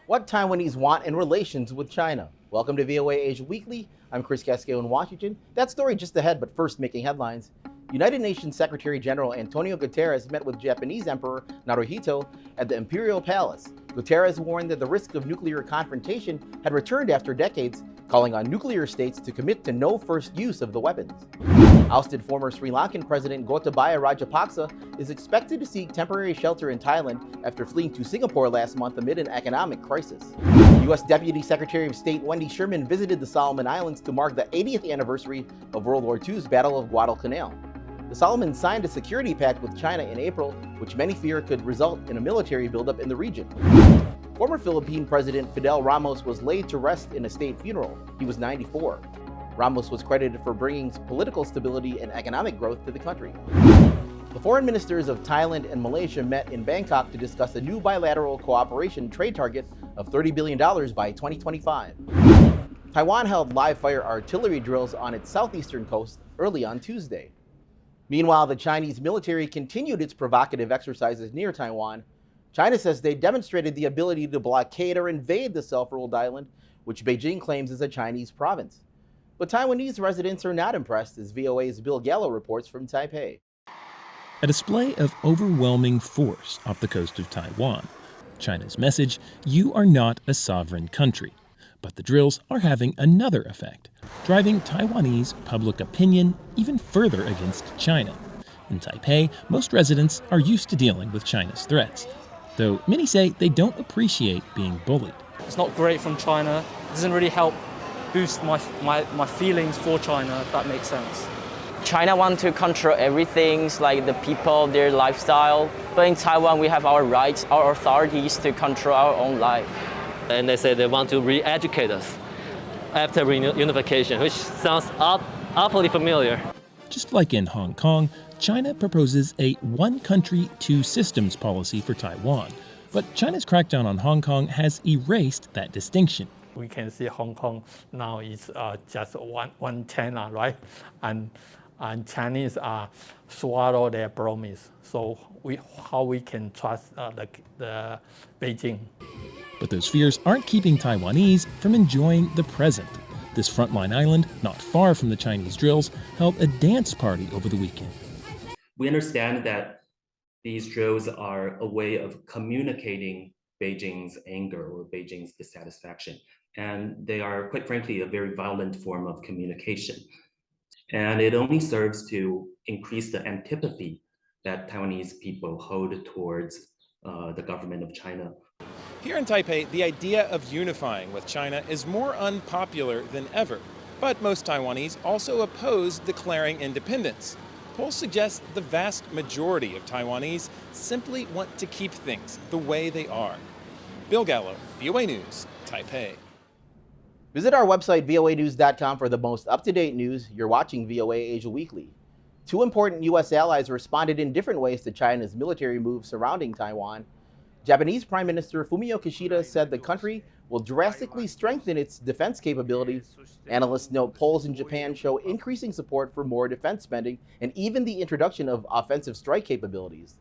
What Taiwanese want in relations with China. Welcome to VOA Asia Weekly. I'm Chris Casqueo in Washington. That story just ahead, but first making headlines. United Nations Secretary General Antonio Guterres met with Japanese Emperor Naruhito at the Imperial Palace. Guterres warned that the risk of nuclear confrontation had returned after decades, calling on nuclear states to commit to no first use of the weapons. Ousted former Sri Lankan President Gotabaya Rajapaksa is expected to seek temporary shelter in Thailand after fleeing to Singapore last month amid an economic crisis. U.S. Deputy Secretary of State Wendy Sherman visited the Solomon Islands to mark the 80th anniversary of World War II's Battle of Guadalcanal. The Solomons signed a security pact with China in April, which many fear could result in a military buildup in the region. Former Philippine President Fidel Ramos was laid to rest in a state funeral. He was 94. Ramos was credited for bringing political stability and economic growth to the country. The foreign ministers of Thailand and Malaysia met in Bangkok to discuss a new bilateral cooperation trade target of $30 billion by 2025. Taiwan held live-fire artillery drills on its southeastern coast early on Tuesday. Meanwhile, the Chinese military continued its provocative exercises near Taiwan. China says they demonstrated the ability to blockade or invade the self-ruled island, which Beijing claims is a Chinese province. But Taiwanese residents are not impressed, as VOA's Bill Gallo reports from Taipei. A display of overwhelming force off the coast of Taiwan. China's message, you are not a sovereign country. But the drills are having another effect, driving Taiwanese public opinion even further against China. In Taipei, most residents are used to dealing with China's threats, though many say they don't appreciate being bullied. It's not great from China. It doesn't really help boost my feelings for China, if that makes sense. China wants to control everything, like the people, their lifestyle. But in Taiwan, we have our rights, our authorities to control our own life. And they say they want to re-educate us after reunification, which sounds awfully familiar. Just like in Hong Kong, China proposes a one country, two systems policy for Taiwan. But China's crackdown on Hong Kong has erased that distinction. We can see Hong Kong now is just one China, right? And Chinese swallow their promise. So how we can trust the Beijing? But those fears aren't keeping Taiwanese from enjoying the present. This frontline island, not far from the Chinese drills, held a dance party over the weekend. We understand that these drills are a way of communicating Beijing's anger or Beijing's dissatisfaction. And they are, quite frankly, a very violent form of communication. And it only serves to increase the antipathy that Taiwanese people hold towards the government of China. Here in Taipei, the idea of unifying with China is more unpopular than ever. But most Taiwanese also oppose declaring independence. Polls suggest the vast majority of Taiwanese simply want to keep things the way they are. Bill Gallo, VOA News, Taipei. Visit our website, voanews.com, for the most up-to-date news. You're watching VOA Asia Weekly. Two important U.S. allies responded in different ways to China's military move surrounding Taiwan. Japanese Prime Minister Fumio Kishida said the country will drastically strengthen its defense capabilities. Analysts note polls in Japan show increasing support for more defense spending and even the introduction of offensive strike capabilities.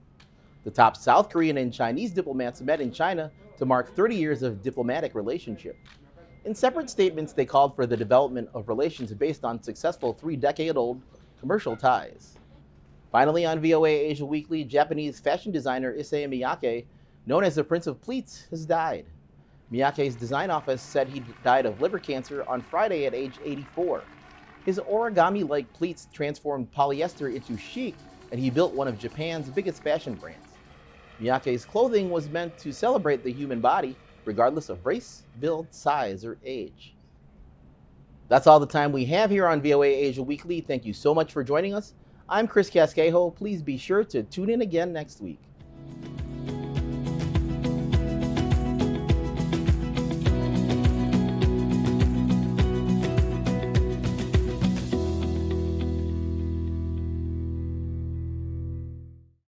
The top South Korean and Chinese diplomats met in China to mark 30 years of diplomatic relationship. In separate statements, they called for the development of relations based on successful 3-decade-old commercial ties. Finally, on VOA Asia Weekly, Japanese fashion designer Issei Miyake, known as the Prince of Pleats, has died. Miyake's design office said he died of liver cancer on Friday at age 84. His origami-like pleats transformed polyester into chic, and he built one of Japan's biggest fashion brands. Miyake's clothing was meant to celebrate the human body, regardless of race, build, size, or age. That's all the time we have here on VOA Asia Weekly. Thank you so much for joining us. I'm Chris Casquejo. Please be sure to tune in again next week.